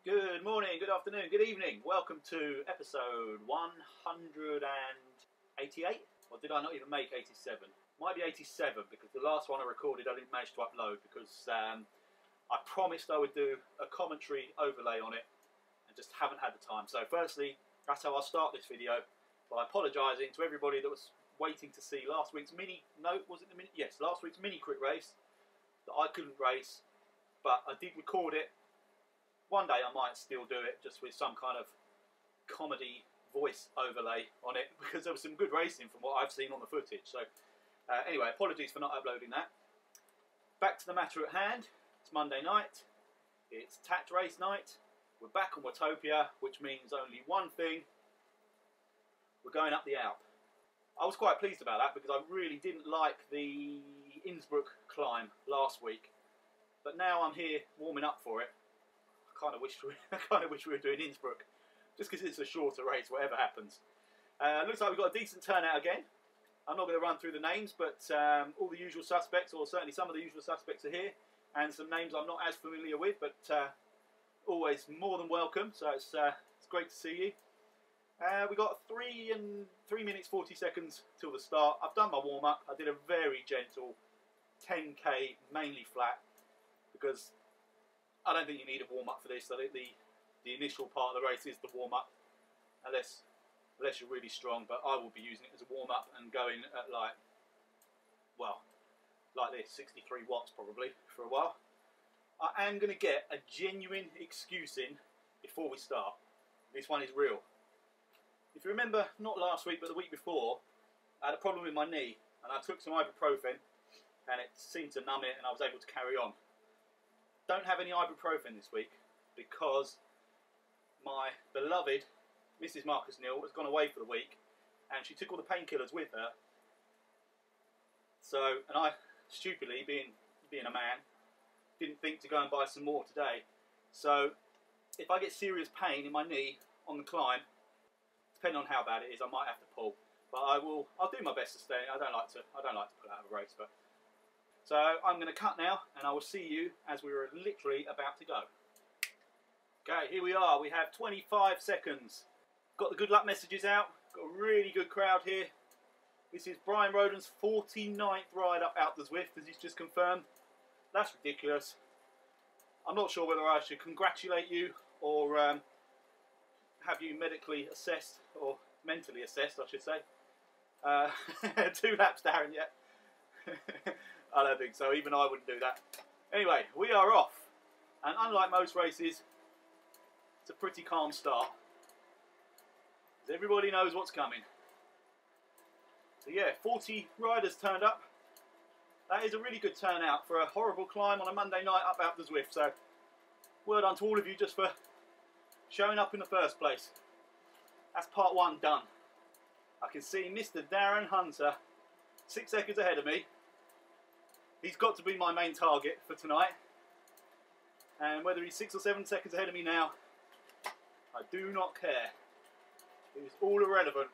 Good morning, good afternoon, good evening. Welcome to episode 188. Or did I not even make 87? Might be 87 because the last one I recorded I didn't manage to upload because I promised I would do a commentary overlay on it and just haven't had the time. So firstly, that's how I'll start this video, by apologising to everybody that was waiting to see last week's mini, last week's mini quick race that I couldn't race, but I did record it. One day I might still do it just with some kind of comedy voice overlay on it because there was some good racing from what I've seen on the footage. So anyway, apologies for not uploading that. Back to the matter at hand. It's Monday night. It's Tat race night. We're back on Watopia, which means only one thing. We're going up the Alpe. I was quite pleased about that because I really didn't like the Innsbruck climb last week. But now I'm here warming up for it. I kind of wish we were doing Innsbruck, just because it's a shorter race, whatever happens. Looks like we've got a decent turnout again. I'm not going to run through the names, but all the usual suspects, or certainly some of the usual suspects, are here, and some names I'm not as familiar with, but always more than welcome. So it's great to see you. We got 3 minutes 40 seconds till the start. I've done my warm up. I did a very gentle 10k, mainly flat, because I don't think you need a warm-up for this. I think the initial part of the race is the warm-up, unless you're really strong, but I will be using it as a warm-up and going at like this, 63 watts probably, for a while. I am going to get a genuine excuse in before we start. This one is real. If you remember, not last week, but the week before, I had a problem with my knee, and I took some ibuprofen, and it seemed to numb it, and I was able to carry on. Don't have any ibuprofen this week because my beloved Mrs. Marcus Neal has gone away for the week and she took all the painkillers with her. So, and I, stupidly, being a man, didn't think to go and buy some more today. So, if I get serious pain in my knee on the climb, depending on how bad it is, I might have to pull. But I'll do my best to stay. I don't like to pull out of a race, but. So I'm going to cut now, and I will see you as we are literally about to go. Okay, here we are. We have 25 seconds. Got the good luck messages out. Got a really good crowd here. This is Brian Roden's 49th ride up Alpe Du Zwift, as he's just confirmed. That's ridiculous. I'm not sure whether I should congratulate you or have you medically assessed, or mentally assessed, I should say. 2 laps, Darren, yet. I don't think so, even I wouldn't do that. Anyway, we are off. And unlike most races, it's a pretty calm start. Because everybody knows what's coming. So yeah, 40 riders turned up. That is a really good turnout for a horrible climb on a Monday night up Alpe Du Zwift. So, well done to all of you just for showing up in the first place. That's part 1 done. I can see Mr. Darren Hunter 6 seconds ahead of me. He's got to be my main target for tonight, and whether he's 6 or 7 seconds ahead of me now, I do not care. It is all irrelevant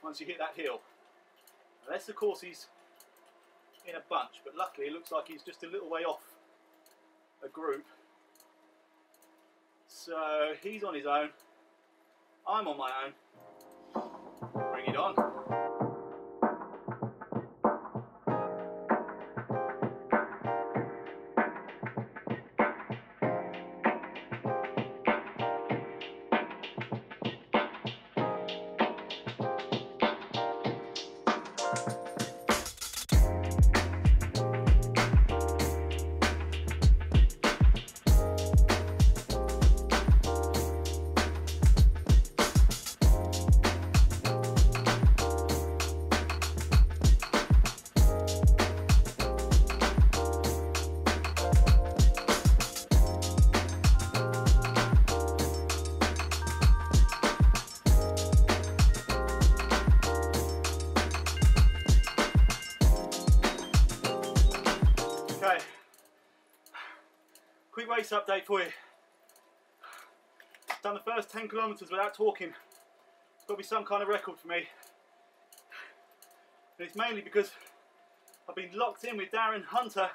once you hit that hill. Unless of course he's in a bunch, but luckily it looks like he's just a little way off a group. So he's on his own, I'm on my own. Bring it on. Quick race update for you. Done the first 10 kilometres without talking. It's got to be some kind of record for me. And it's mainly because I've been locked in with Darren Hunter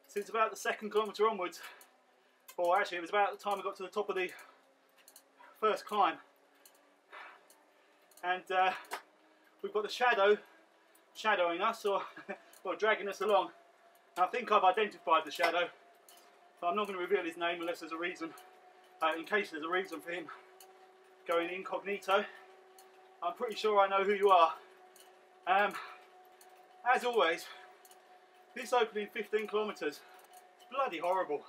since about the 2nd kilometre onwards. or actually it was about the time I got to the top of the first climb, and we've got the shadow shadowing us, or dragging us along. And I think I've identified the shadow, so I'm not going to reveal his name unless there's a reason, in case there's a reason for him going incognito. I'm pretty sure I know who you are. As always, this opening 15 kilometres is bloody horrible.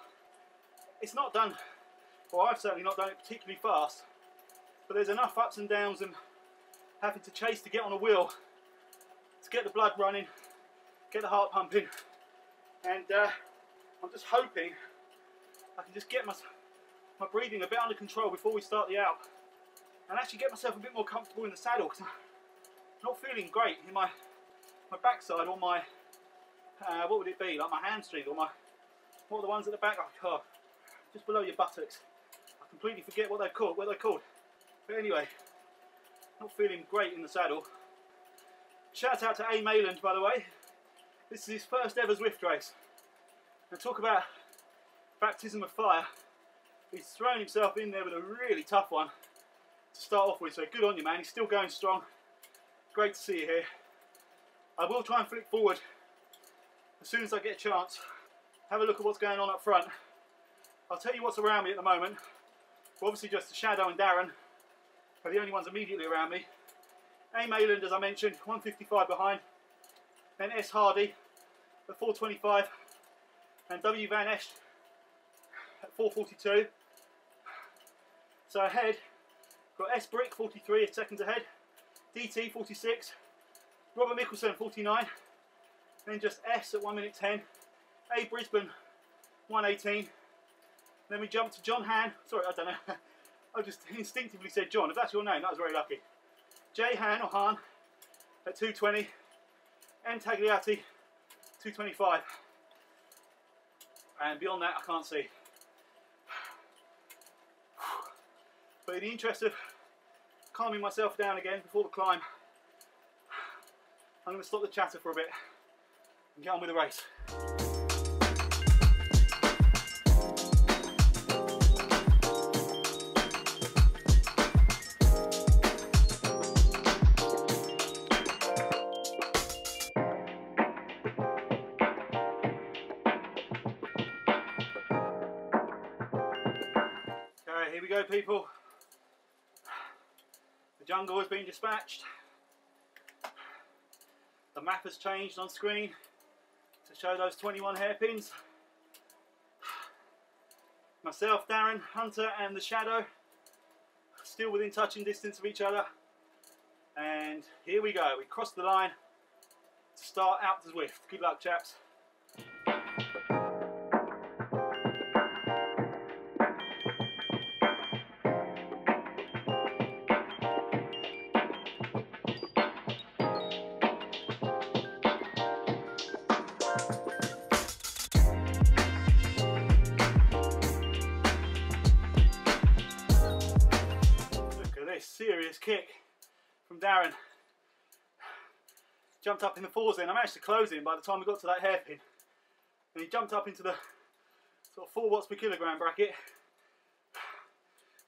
It's not done, or I've certainly not done it particularly fast, but there's enough ups and downs and having to chase to get on a wheel, to get the blood running, get the heart pumping, and I'm just hoping I can just get my breathing a bit under control before we start the Alp, and actually get myself a bit more comfortable in the saddle, because I'm not feeling great in my backside, or my what would it be, like my hamstring, or my, what are the ones at the back? Oh, just below your buttocks. I completely forget what they're called. But anyway, not feeling great in the saddle. Shout out to A. Mayland, by the way. This is his first ever Zwift race. And talk about baptism of fire. He's thrown himself in there with a really tough one to start off with, so good on you, man. He's still going strong. Great to see you here. I will try and flick forward as soon as I get a chance. Have a look at what's going on up front. I'll tell you what's around me at the moment. Well, obviously just the Shadow and Darren are the only ones immediately around me. A. Mayland, as I mentioned, 155 behind. Then S. Hardy at 425. And W. Van Esch at 442. So ahead, got S. Brick 43 seconds ahead. DT 46. Robert Mickelson 49. Then just S at 1 minute 10. A. Brisbane 118. Then we jump to John Han. Sorry, I don't know. I just instinctively said John. If that's your name, that was very lucky. J. Han or Han at 220. M. Tagliati 225. And beyond that, I can't see. But in the interest of calming myself down again before the climb, I'm going to stop the chatter for a bit and get on with the race. Okay, here we go, people. The jungle has been dispatched. The map has changed on screen to show those 21 hairpins. Myself, Darren, Hunter and the Shadow still within touching distance of each other. And here we go, we crossed the line to start Alpe Du Zwift. Good luck, chaps. Serious kick from Darren. Jumped up in the fours then. I managed to close him by the time we got to that hairpin. And he jumped up into the sort of 4 watts per kilogram bracket.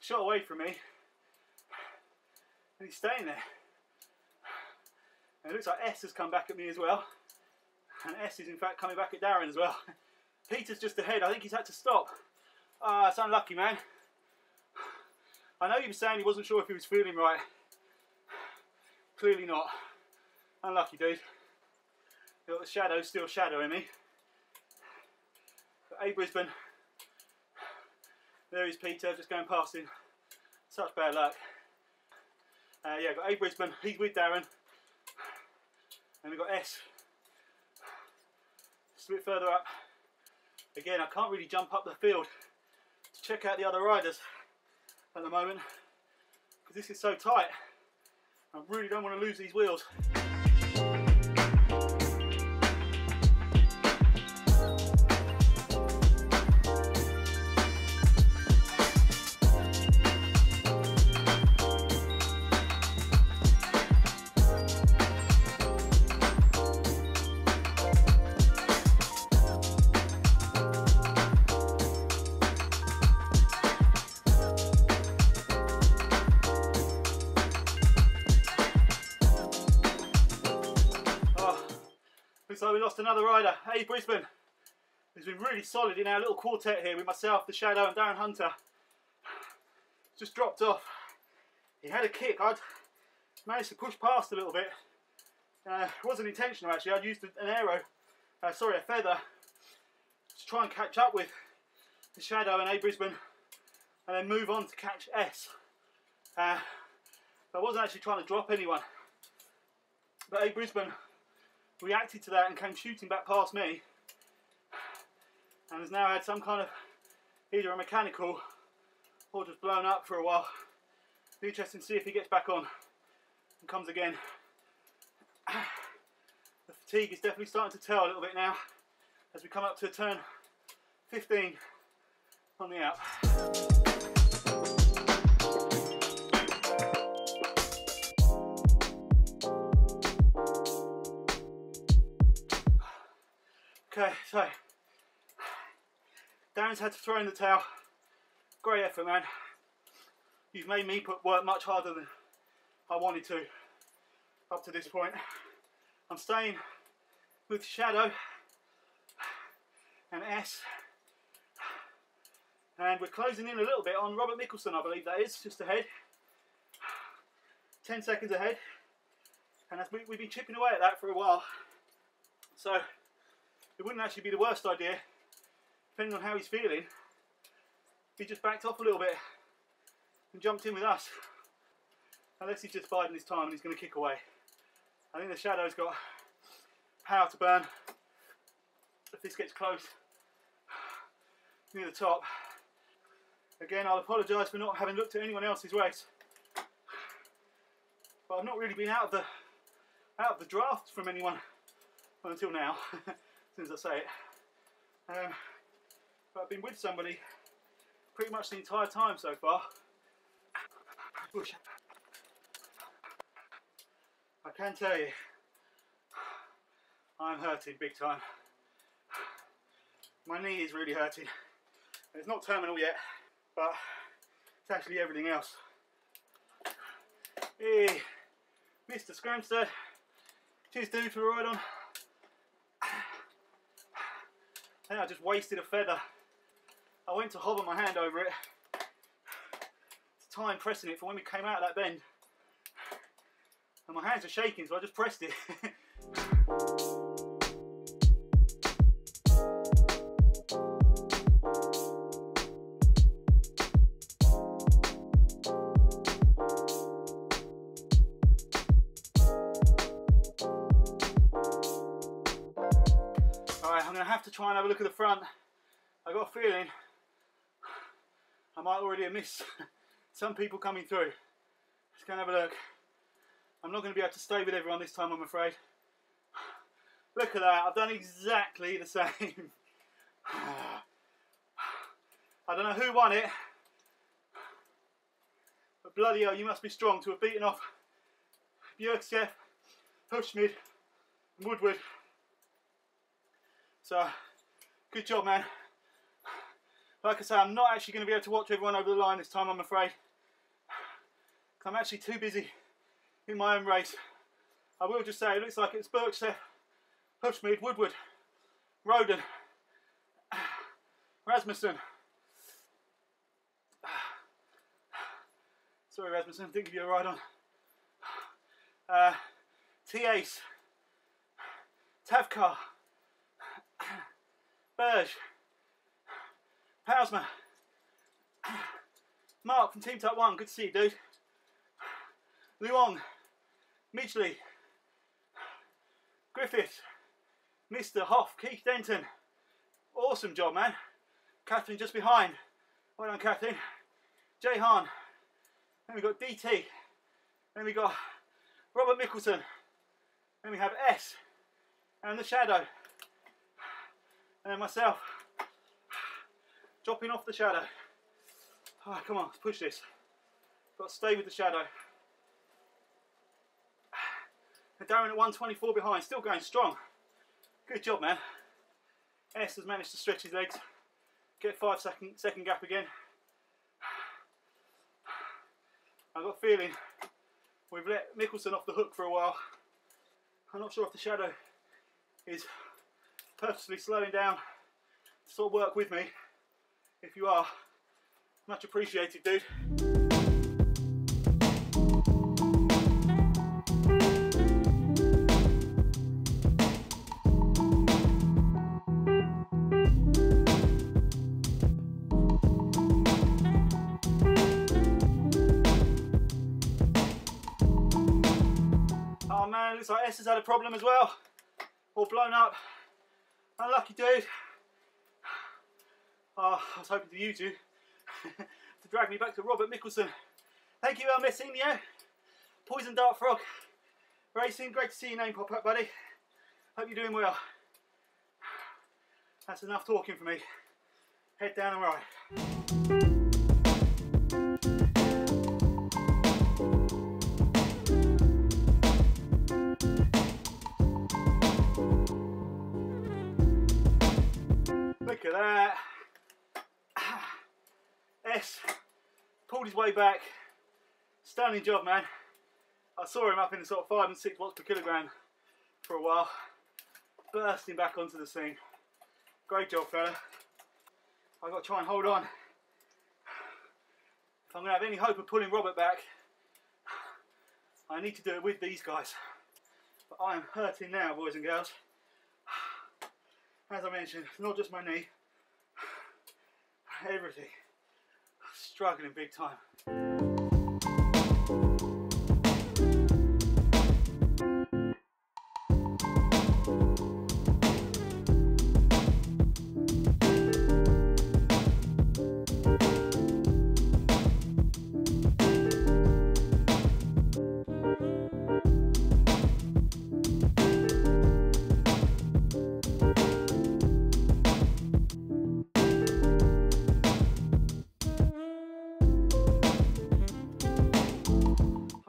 Shot away from me. And he's staying there. And it looks like S has come back at me as well. And S is in fact coming back at Darren as well. Peter's just ahead. I think he's had to stop. Ah, it's unlucky, man. I know he was saying he wasn't sure if he was feeling right. Clearly not. Unlucky, dude. Got the Shadow still shadowing me. Got A. Brisbane. There is Peter, just going past him. Such bad luck. Yeah, got A. Brisbane. He's with Darren. And we've got S. Just a bit further up. Again, I can't really jump up the field to check out the other riders at the moment, because this is so tight. I really don't want to lose these wheels. lost another rider, Allez Brisbane, who's been really solid in our little quartet here with myself, the Shadow and Darren Hunter. Just dropped off. He had a kick. I'd managed to push past a little bit. It wasn't intentional actually. I'd used a feather to try and catch up with the Shadow and Allez Brisbane and then move on to catch S. I wasn't actually trying to drop anyone. But Allez Brisbane reacted to that and came shooting back past me and has now had some kind of either a mechanical or just blown up for a while. Be interesting to see if he gets back on and comes again. The fatigue is definitely starting to tell a little bit now as we come up to turn 15 on the Alp. Okay, so Darren's had to throw in the towel. Great effort, man. You've made me work much harder than I wanted to up to this point. I'm staying with Shadow and S, and we're closing in a little bit on Robert Mickelson, I believe that is, just ahead. 10 seconds ahead, and we've been chipping away at that for a while, so it wouldn't actually be the worst idea, depending on how he's feeling, if he just backed off a little bit and jumped in with us, unless he's just biding his time and he's going to kick away. I think the Shadow's got power to burn if this gets close near the top. Again, I'll apologise for not having looked at anyone else's race, but I've not really been out of the draft from anyone until now, as soon as I say it. But I've been with somebody pretty much the entire time so far. I can tell you, I'm hurting big time. My knee is really hurting. It's not terminal yet, but it's actually everything else. Hey, Mr. Scramstead, cheers dude for the ride on. I think I just wasted a feather. I went to hover my hand over it. It's time pressing it for when we came out of that bend. And my hands are shaking, so I just pressed it. Alright, I'm going to have to try and have a look at the front. I've got a feeling I might already have missed some people coming through. Let's go and have a look. I'm not going to be able to stay with everyone this time, I'm afraid. Look at that, I've done exactly the same. I don't know who won it, but bloody hell, you must be strong to have beaten off Björksev, Hushmid and Woodward. So, good job, man. Like I say, I'm not actually going to be able to watch everyone over the line this time, I'm afraid. I'm actually too busy in my own race. I will just say, it looks like it's Björksev, Hushmid, Woodward, Roden, Rasmussen. Sorry Rasmussen, didn't give you a ride on. T-Ace, Tavkar, Berge, Hausma, Mark from Team Top 1, good to see you dude. Luong, Midgley, Griffith, Mr. Hoff, Keith Denton. Awesome job, man. Catherine just behind. Well done, Catherine. Jay Hahn. Then we got DT. Then we got Robert Mickelson. Then we have S. And the Shadow. And then myself. Dropping off the Shadow. Alright, come on, let's push this. Got to stay with the Shadow. Darren at 124 behind, still going strong. Good job, man. S has managed to stretch his legs, get 5-second gap again. I've got a feeling we've let Mickelson off the hook for a while. I'm not sure if the Shadow is purposely slowing down to sort of work with me. If you are, much appreciated, dude. Oh man, looks like S has had a problem as well. All blown up. Unlucky dude. Oh, I was hoping to use you to drag me back to Robert Mickelson. Thank you, El Messinio. Poison Dart Frog Racing, great to see your name pop up, buddy. Hope you're doing well. That's enough talking for me. Head down and ride. Look at that. S pulled his way back. Stunning job, man. I saw him up in the sort of 5 and 6 watts per kilogram for a while. Bursting back onto the scene. Great job, fella. I've got to try and hold on. If I'm going to have any hope of pulling Robert back, I need to do it with these guys. But I am hurting now, boys and girls. As I mentioned, not just my knee, everything. Struggling big time.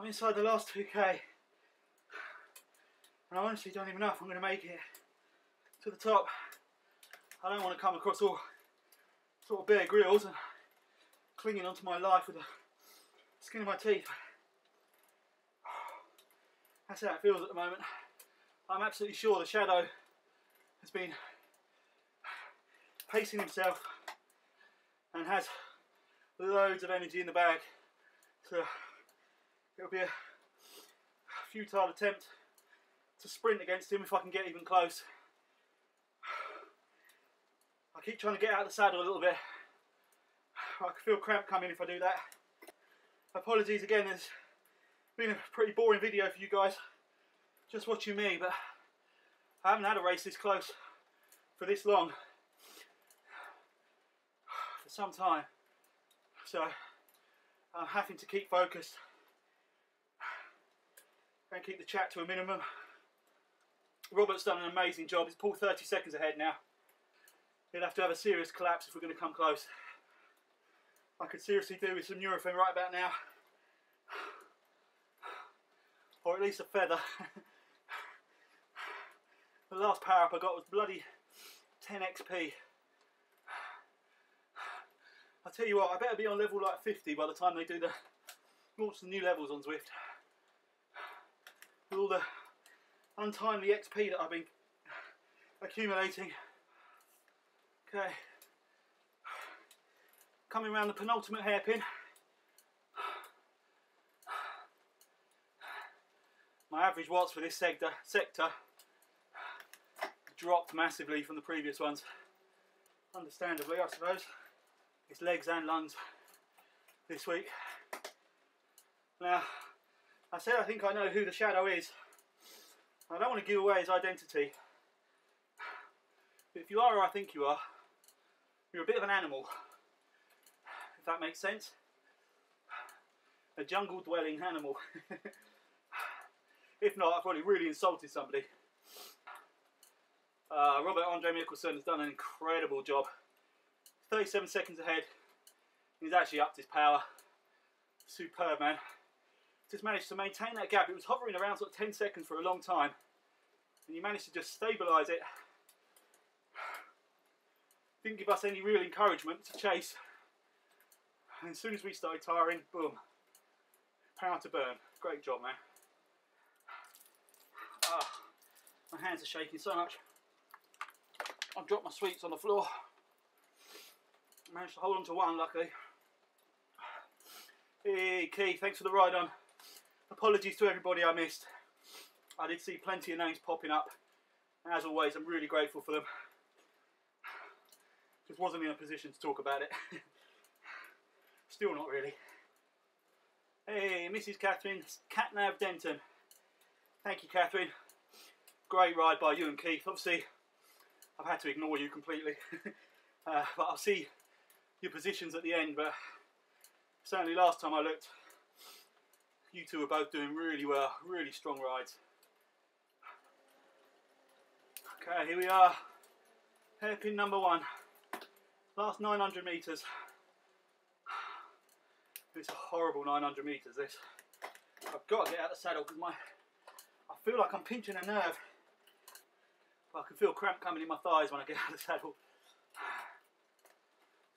Inside the last 2k, and I honestly don't even know if I'm going to make it to the top. I don't want to come across all sort of Bear Grylls and clinging onto my life with the skin of my teeth. That's how it feels at the moment. I'm absolutely sure the shadow has been pacing himself and has loads of energy in the bag. So it'll be a futile attempt to sprint against him if I can get even close. I keep trying to get out of the saddle a little bit. I can feel cramp coming if I do that. Apologies again, it's been a pretty boring video for you guys, just watching me, but I haven't had a race this close for this long for some time, so I'm having to keep focused and keep the chat to a minimum. Robert's done an amazing job. He's pulled 30 seconds ahead now. He'll have to have a serious collapse if we're going to come close. I could seriously do with some Nurofen right about now, or at least a feather. The last power up I got was bloody 10 XP. I'll tell you what, I better be on level like 50 by the time they do launch the new levels on Zwift. With all the untimely XP that I've been accumulating. Okay, coming around the penultimate hairpin. My average watts for this sector dropped massively from the previous ones. Understandably, I suppose. It's legs and lungs this week. Now, I said I think I know who the shadow is. I don't want to give away his identity. But if you are who I think you are, you're a bit of an animal. If that makes sense. A jungle dwelling animal. If not, I've probably really insulted somebody. Robert Andre Mickelson has done an incredible job. 37 seconds ahead. He's actually upped his power. Superb, man. Just managed to maintain that gap. It was hovering around sort of 10 seconds for a long time, and you managed to just stabilise it. Didn't give us any real encouragement to chase, and as soon as we started tiring, boom, power to burn. Great job, man. My hands are shaking so much. I've dropped my sweets on the floor. Managed to hold on to one, luckily. Hey Keith, thanks for the ride on. Apologies to everybody I missed. I did see plenty of names popping up. And as always, I'm really grateful for them. Just wasn't in a position to talk about it. Still not really. Hey, Mrs. Catherine Catnav Denton. Thank you, Catherine. Great ride by you and Keith. Obviously, I've had to ignore you completely. But I'll see your positions at the end. But certainly last time I looked, you two were both doing really well. Really strong rides. Okay, here we are. Hairpin number 1. Last 900 metres. It's a horrible 900 metres, this. I've got to get out of the saddle because I feel like I'm pinching a nerve. I can feel cramp coming in my thighs when I get out of the saddle.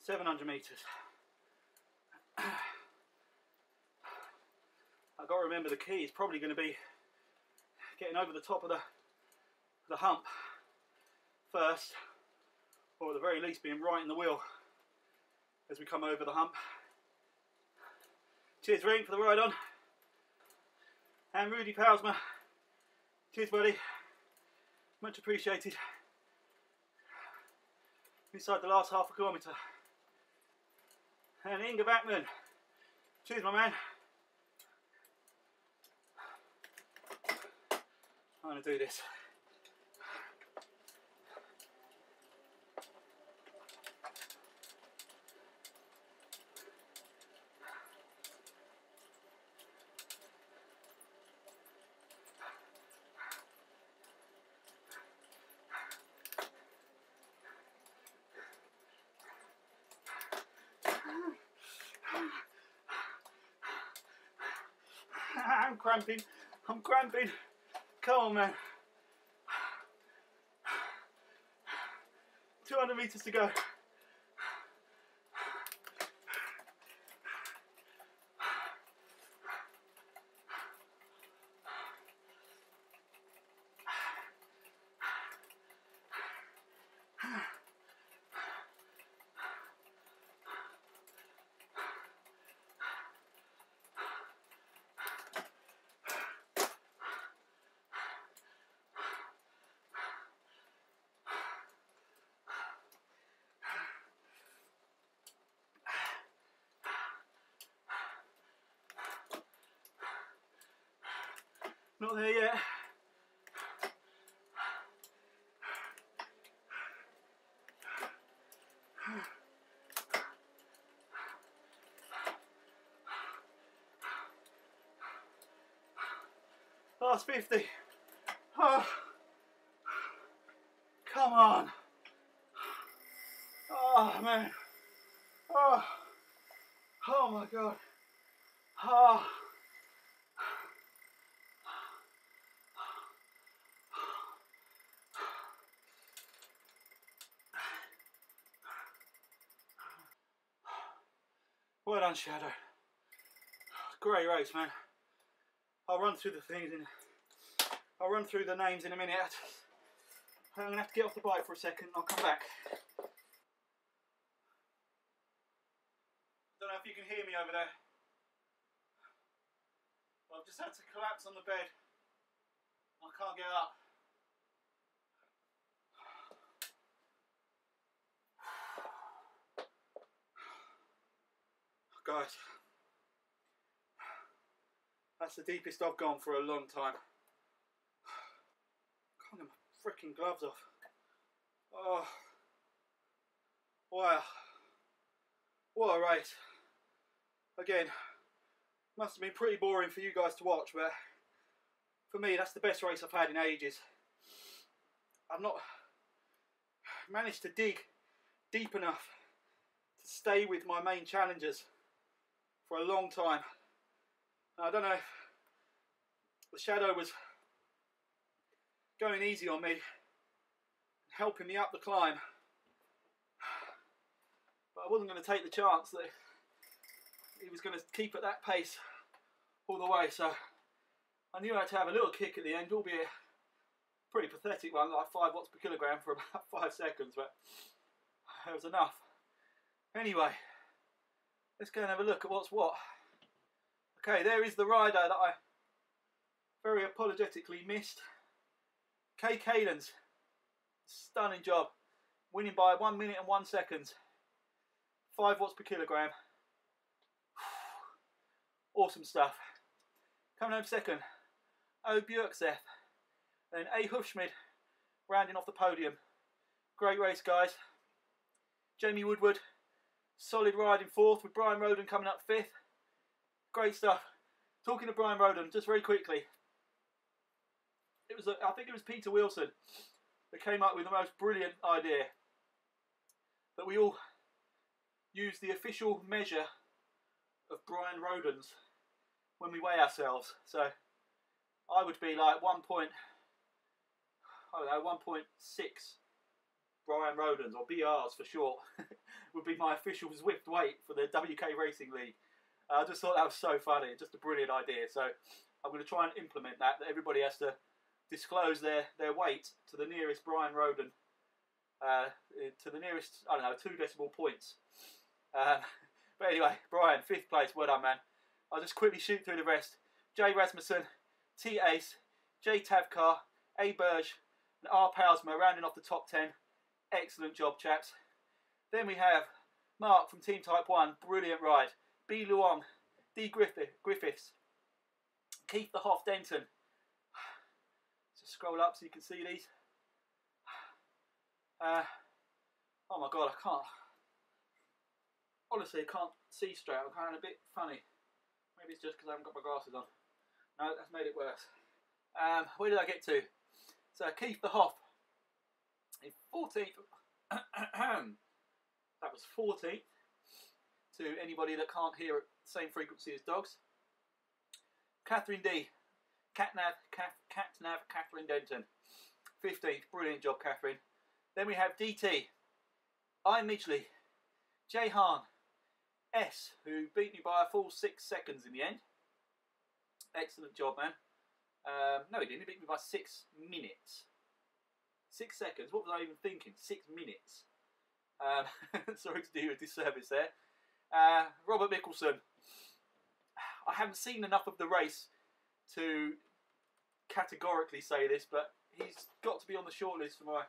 700 metres. I've got to remember the key is probably going to be getting over the top of the hump first, or at the very least being right in the wheel as we come over the hump. Cheers Ring for the ride on. And Rudy Palsma. Cheers buddy. Much appreciated. Inside the last half a kilometre. And Inga Backman. Cheers my man. I'm going to do this. I'm cramping. Come on, man. 200 metres to go. Not there yet. Last 50. Oh, come on. Oh man. Oh my God. Oh. Well done, Shadow. Great race, man. I'll run through the things I'll run through the names in a minute. I'm gonna have to get off the bike for a second. I'll come back. Don't know if you can hear me over there. I've just had to collapse on the bed. I can't get up. Guys, that's the deepest I've gone for a long time. Can't get my freaking gloves off. Oh, wow. What a race. Again, must have been pretty boring for you guys to watch, but for me, that's the best race I've had in ages. I've not managed to dig deep enough to stay with my main challengers for a long time. Now, I don't know if the Shadow was going easy on me, helping me up the climb, but I wasn't going to take the chance that he was going to keep at that pace all the way, so I knew I had to have a little kick at the end, albeit Pretty pathetic one, like 5 watts per kilogram for about 5 seconds, but that was enough. Anyway, let's go and have a look at what's what. Okay, there is the rider that I very apologetically missed. Kay Cadence, stunning job, winning by 1 minute and 1 second. 5 watts per kilogram. Awesome stuff. Coming home second, O Björkseth. Then A Hufschmid rounding off the podium. Great race, guys. Jamie Woodward, solid ride in fourth, with Brian Roden coming up fifth. Great stuff. Talking to Brian Roden, just very quickly. I think it was Peter Wilson that came up with the most brilliant idea. That we all use the official measure of Brian Roden's when we weigh ourselves. So I would be like 1.6 Brian Rodens, or BRs for short, would be my official Zwift weight for the WK Racing League. I just thought that was so funny, just a brilliant idea. So I'm going to try and implement that everybody has to disclose their weight to the nearest Brian Roden, to the nearest, I don't know, 2 decimal points. But anyway, Brian, 5th place, well done, man. I'll just quickly shoot through the rest. Jay Rasmussen, T Ace, Jay Tavkar, A Burge, and R Powersma rounding off the top 10. Excellent job, chaps. Then we have Mark from Team Type 1, brilliant ride. B Luong, D Griffiths, Keith the Hoff Denton. Just scroll up so you can see these. Oh my god, I can't. Honestly, I can't see straight. I'm kind of a bit funny. Maybe it's just because I haven't got my glasses on. No, that's made it worse. Where did I get to? So Keith the Hoff in 14th. That was 14th. To anybody that can't hear at the same frequency as dogs. Catherine D. Catnav Catherine Denton. 15th. Brilliant job, Catherine. Then we have DT. I Midgley. Jay Hahn. S, who beat me by a full 6 seconds in the end. Excellent job, man. No, he didn't. He beat me by 6 minutes. 6 seconds. What was I even thinking? 6 minutes. Sorry to do you a disservice there. Robert Mickelson. I haven't seen enough of the race to categorically say this, but he's got to be on the shortlist for my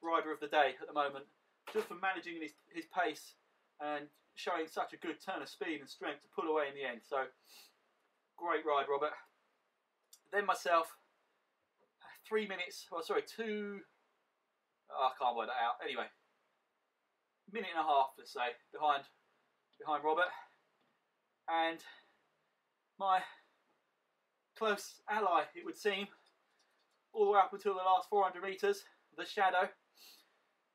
rider of the day at the moment, just for managing his pace and showing such a good turn of speed and strength to pull away in the end. So, great ride, Robert. Then myself, 3 minutes, oh sorry, 2, oh, I can't work that out. Anyway, minute and a half, let's say, behind Robert. And my close ally, it would seem, all the way up until the last 400 metres, the Shadow.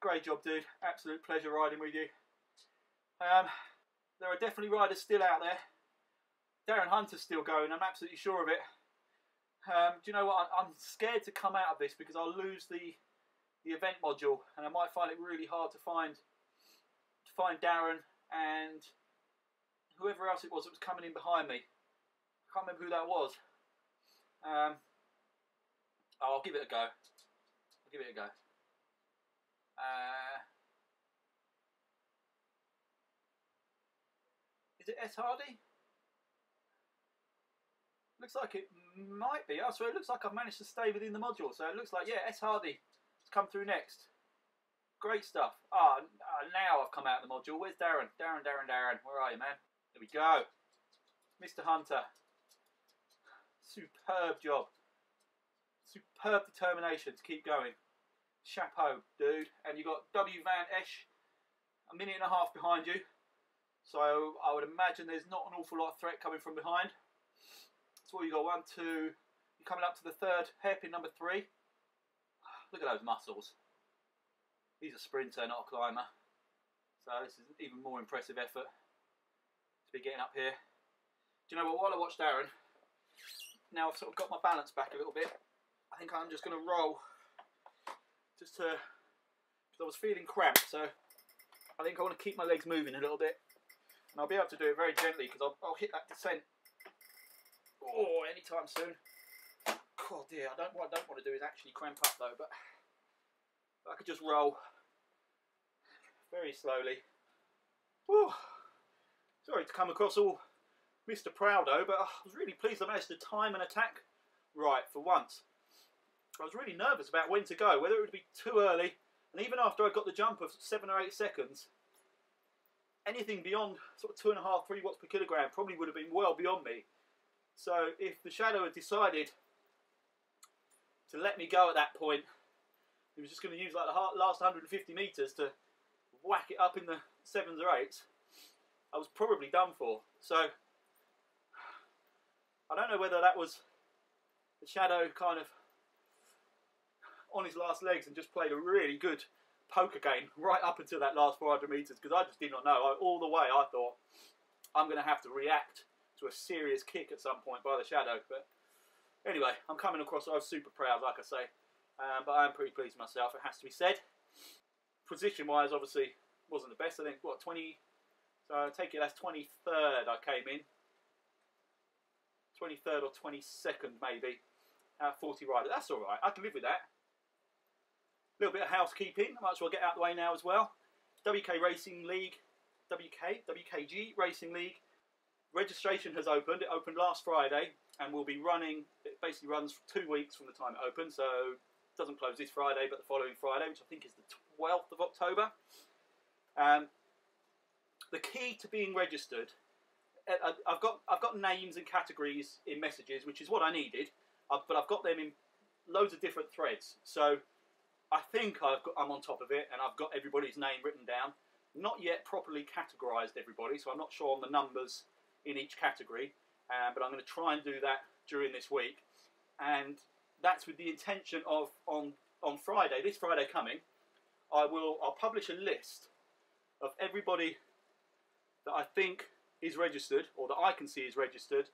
Great job, dude. Absolute pleasure riding with you. There are definitely riders still out there. Darren Hunter's still going, I'm absolutely sure of it. Do you know what? I'm scared to come out of this because I'll lose the event module, and I might find it really hard to find Darren and whoever else it was that was coming in behind me. I can't remember who that was. I'll give it a go. Is it S Hardy? Looks like it might be. Oh, so it looks like I've managed to stay within the module. So it looks like, yeah, S Hardy has come through next. Great stuff. Now I've come out of the module. Where's Darren? Darren. Where are you, man? There we go. Mr. Hunter. Superb job. Superb determination to keep going. Chapeau, dude. And you got W Van Esch a minute and a half behind you. So I would imagine there's not an awful lot of threat coming from behind. So what you got? 1, 2. You're coming up to the third hairpin, number 3. Look at those muscles. He's a sprinter, not a climber. So this is an even more impressive effort to be getting up here. Do you know what? While I watch Darren, now I've sort of got my balance back a little bit. I think I'm just going to roll, just to, because I was feeling cramped. So I think I want to keep my legs moving a little bit, and I'll be able to do it very gently because I'll hit that descent. Oh, anytime soon. Oh dear, what I don't want to do is actually cramp up though, but I could just roll very slowly. Whew. Sorry to come across all Mr. Proudo, but I was really pleased I managed to time an attack right for once. I was really nervous about when to go, whether it would be too early, and even after I got the jump of 7 or 8 seconds, anything beyond sort of 2.5, 3 watts per kilogram probably would have been well beyond me. So if the Shadow had decided to let me go at that point, he was just going to use like the last 150 metres to whack it up in the 7s or 8s, I was probably done for. So I don't know whether that was the Shadow kind of on his last legs and just played a really good poker game right up until that last 400 metres, because I just did not know. All the way I thought I'm going to have to react to a serious kick at some point by the Shadow. But anyway, I'm coming across, I was super proud, like I say, but I am pretty pleased with myself, it has to be said. Position wise, obviously wasn't the best. I think what, 20, so I take it that's 23rd I came in, 23rd or 22nd maybe, out of 40 riders. That's alright, I can live with that. A little bit of housekeeping, I might as well get out of the way now as well. WKG Racing League, registration has opened. It opened last Friday and will be running, it basically runs for 2 weeks from the time it opened, so it doesn't close this Friday but the following Friday, which I think is the 12th of October. The key to being registered, I've got names and categories in messages, which is what I needed, but I've got them in loads of different threads. So I think I'm on top of it and I've got everybody's name written down. Not yet properly categorised everybody, so I'm not sure on the numbers in each category, but I'm going to try and do that during this week. And that's with the intention of on Friday, this Friday coming, I'll publish a list of everybody that I think is registered, or that I can see is registered.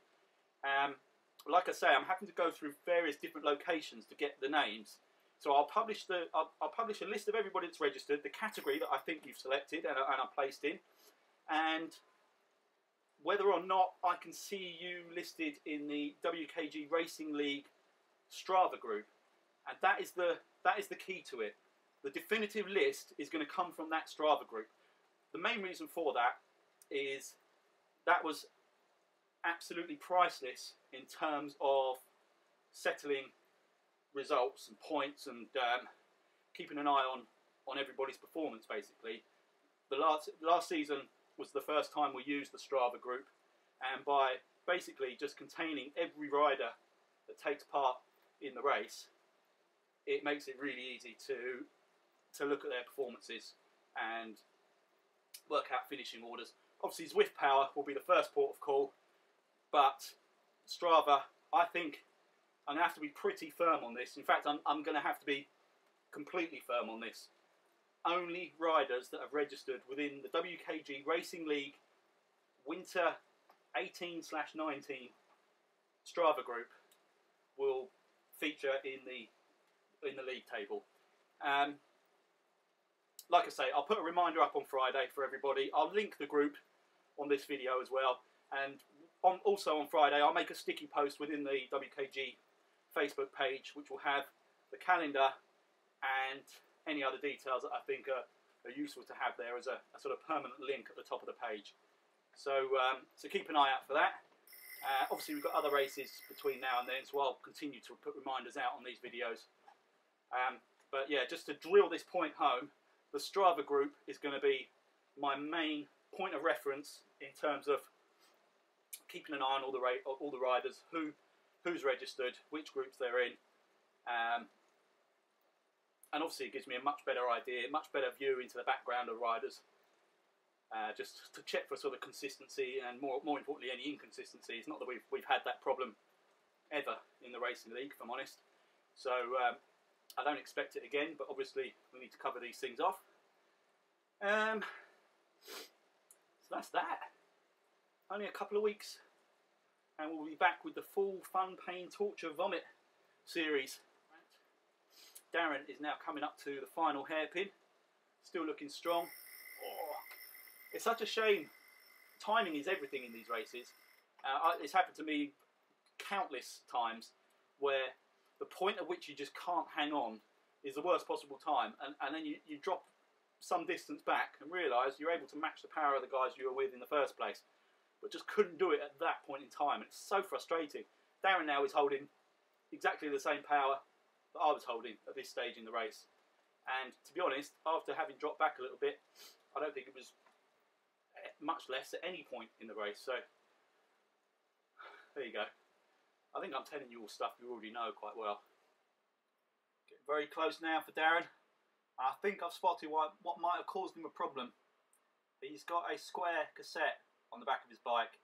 Like I say, I'm having to go through various different locations to get the names. So I'll publish a list of everybody that's registered, the category that I think you've selected and I'm placed in, and whether or not I can see you listed in the WKG Racing League Strava group. And that is the key to it. The definitive list is going to come from that Strava group. The main reason for that is that was absolutely priceless in terms of settling results and points and keeping an eye on everybody's performance, basically. The last season was the first time we used the Strava group, and by basically just containing every rider that takes part in the race, it makes it really easy to look at their performances and work out finishing orders. Obviously Zwift Power will be the first port of call, but Strava, I think I'm going to have to be pretty firm on this. In fact, I'm going to have to be completely firm on this. Only riders that have registered within the WKG Racing League Winter 18/19 Strava group will feature in the league table. Like I say, I'll put a reminder up on Friday for everybody. I'll link the group on this video as well, and also on Friday I'll make a sticky post within the WKG Facebook page, which will have the calendar and any other details that I think are useful to have there as a sort of permanent link at the top of the page. So keep an eye out for that. Obviously we've got other races between now and then, so I'll continue to put reminders out on these videos. But yeah, just to drill this point home, the Strava group is going to be my main point of reference in terms of keeping an eye on all the riders, who's registered, which groups they're in, and obviously it gives me a much better idea, much better view into the background of riders, just to check for sort of consistency and more importantly any inconsistencies. Not that we've had that problem ever in the racing league, if I'm honest. So I don't expect it again, but obviously we need to cover these things off. So that's that. Only a couple of weeks and we'll be back with the full Fun, Pain, Torture, Vomit series. Darren is now coming up to the final hairpin, still looking strong. Oh, it's such a shame. Timing is everything in these races. It's happened to me countless times where the point at which you just can't hang on is the worst possible time, and then you drop some distance back and realise you're able to match the power of the guys you were with in the first place, but just couldn't do it at that point in time. And it's so frustrating. Darren now is holding exactly the same power that I was holding at this stage in the race, and to be honest, after having dropped back a little bit, I don't think it was much less at any point in the race. So there you go. I think I'm telling you all stuff you already know quite well. Getting very close now for Darren. I think I've spotted what might have caused him a problem. He's got a square cassette on the back of his bike,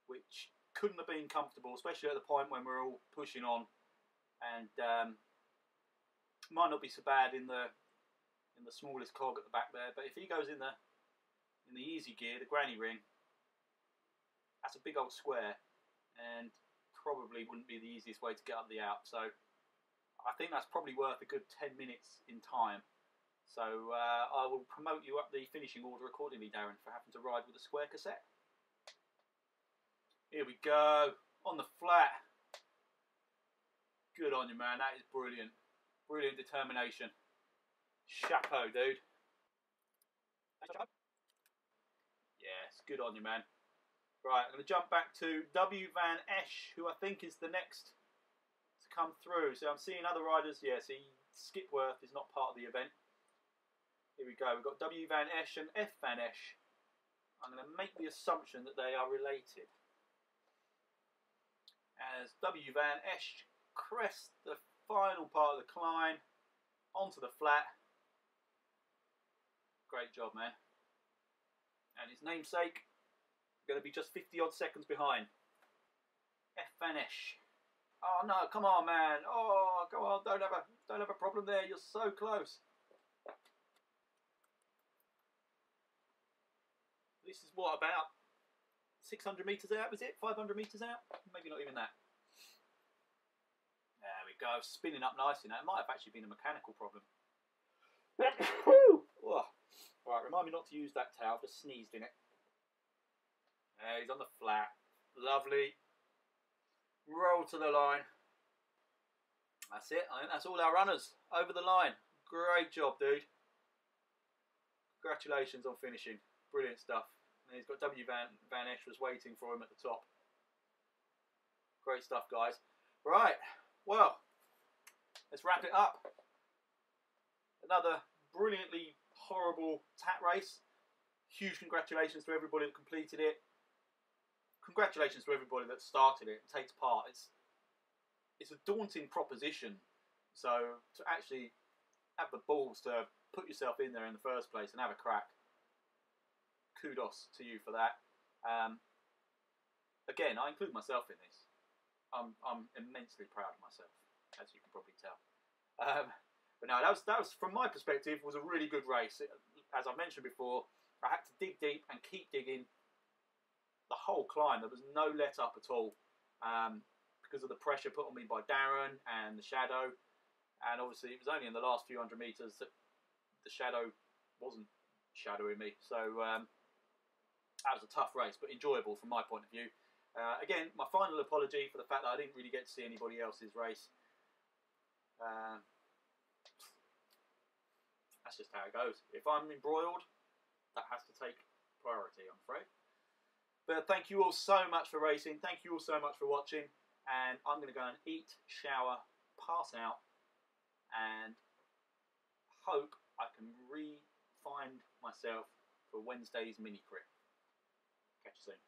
which couldn't have been comfortable, especially at the point when we're all pushing on, and might not be so bad in the smallest cog at the back there. But if he goes in the easy gear, the granny ring, that's a big old square, and probably wouldn't be the easiest way to get up the Alp. So I think that's probably worth a good 10 minutes in time. So I will promote you up the finishing order accordingly, Darren, for having to ride with a square cassette. Here we go, on the flat. Good on you, man. That is brilliant. Brilliant determination. Chapeau, dude. Yes, good on you, man. Right, I'm going to jump back to W Van Esch, who I think is the next to come through. So I'm seeing other riders. Yeah, see, Skipworth is not part of the event. Here we go. We've got W Van Esch and F Van Esch. I'm going to make the assumption that they are related. As W Van Esch crests the final part of the climb onto the flat. Great job, man. And his namesake going to be just 50 odd seconds behind. F Van Esch. Oh no, come on, man. Oh, come on, don't have a problem there. You're so close. This is what, about 600 metres out, was it? 500 metres out? Maybe not even that. There we go, spinning up nicely now. It might have actually been a mechanical problem. Oh. Right, remind me not to use that towel, I've just sneezed in it. There, he's on the flat. Lovely. Roll to the line. That's it. I think that's all our runners over the line. Great job, dude. Congratulations on finishing. Brilliant stuff. And he's got W Van Esch was waiting for him at the top. Great stuff, guys. Right, well, let's wrap it up. Another brilliantly horrible tat race. Huge congratulations to everybody that completed it. Congratulations to everybody that started it and takes part. It's a daunting proposition. So to actually have the balls to put yourself in there in the first place and have a crack, kudos to you for that. Again, I include myself in this. I'm immensely proud of myself, as you can probably tell. But no, that was from my perspective, was a really good race. As I mentioned before, I had to dig deep and keep digging the whole climb. There was no let up at all, because of the pressure put on me by Darren and the shadow. And obviously it was only in the last few hundred metres that the shadow wasn't shadowing me. So that was a tough race, but enjoyable from my point of view. Again, my final apology for the fact that I didn't really get to see anybody else's race. That's just how it goes. If I'm embroiled, that has to take priority, I'm afraid. But thank you all so much for racing. Thank you all so much for watching. And I'm going to go and eat, shower, pass out, and hope I can re-find myself for Wednesday's mini crit. Catch you soon.